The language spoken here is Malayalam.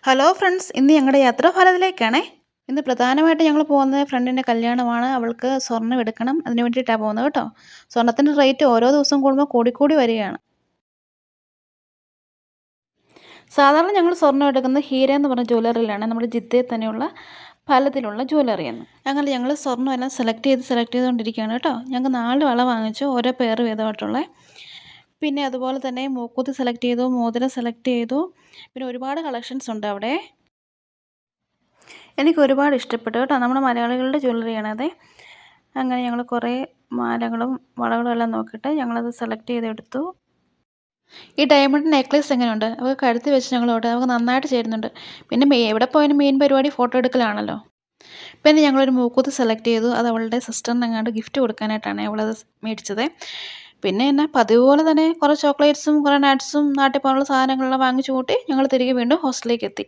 ഹലോ ഫ്രണ്ട്സ്, ഇന്ന് ഞങ്ങളുടെ യാത്രാഫലത്തിലേക്കാണേ. ഇന്ന് പ്രധാനമായിട്ട് ഞങ്ങൾ പോകുന്നത് ഫ്രണ്ടിൻ്റെ കല്യാണമാണ്. അവൾക്ക് സ്വർണ്ണം എടുക്കണം. അതിന് വേണ്ടിയിട്ടാണ് പോകുന്നത് കേട്ടോ. സ്വർണ്ണത്തിൻ്റെ റേറ്റ് ഓരോ ദിവസം കൂടുമ്പോൾ കൂടിക്കൂടി വരികയാണ്. സാധാരണ ഞങ്ങൾ സ്വർണ്ണം എടുക്കുന്നത് ഹീര എന്ന് പറഞ്ഞ ജ്വല്ലറിയിലാണ്. നമ്മുടെ ജിദ്ദയിൽ തന്നെയുള്ള ഫലത്തിലുള്ള ജ്വല്ലറിയാണ്. അങ്ങനെ ഞങ്ങൾ സ്വർണ്ണം എല്ലാം സെലക്ട് ചെയ്തുകൊണ്ടിരിക്കുകയാണ് കേട്ടോ. ഞങ്ങൾക്ക് 4 വള വാങ്ങിച്ചു, ഓരോ പേർ വീതമായിട്ടുള്ള. പിന്നെ അതുപോലെ തന്നെ മൂക്കുത്തി സെലക്ട് ചെയ്തു, മോതിരം സെലക്ട് ചെയ്തു. പിന്നെ ഒരുപാട് കളക്ഷൻസ് ഉണ്ട് അവിടെ. എനിക്ക് ഒരുപാട് ഇഷ്ടപ്പെട്ടു കേട്ടോ. നമ്മുടെ മലയാളികളുടെ ജ്വല്ലറിയാണത്. അങ്ങനെ ഞങ്ങൾ കുറേ മാലകളും വളകളും എല്ലാം നോക്കിയിട്ട് ഞങ്ങളത് സെലക്ട് ചെയ്തെടുത്തു. ഈ ഡയമണ്ട് നെക്ലേസ് എങ്ങനെയുണ്ട്? അവൾക്ക് കഴുത്തിൽ വെച്ച് ഞങ്ങളോട് അവൾക്ക് നന്നായിട്ട് ചേരുന്നുണ്ട്. പിന്നെ എവിടെ പോയാലും മെയിൻ പരിപാടി ഫോട്ടോ എടുക്കലാണല്ലോ. പിന്നെ ഞങ്ങളൊരു മൂക്കുത്തി സെലക്ട് ചെയ്തു. അത് അവളുടെ സിസ്റ്ററിന് എങ്ങാണ്ട് ഗിഫ്റ്റ് കൊടുക്കാനായിട്ടാണ് അവളത് മേടിച്ചത്. പിന്നെ എന്നാ പതിവ് പോലെ തന്നെ കുറേ ചോക്ലേറ്റ്സും കുറേ നട്ട്സും നാട്ടിൽ പോകാനുള്ള സാധനങ്ങളെല്ലാം വാങ്ങിച്ചു കൂട്ടി ഞങ്ങൾ തിരികെ വീണ്ടും ഹോസ്റ്റലിലേക്ക് എത്തി.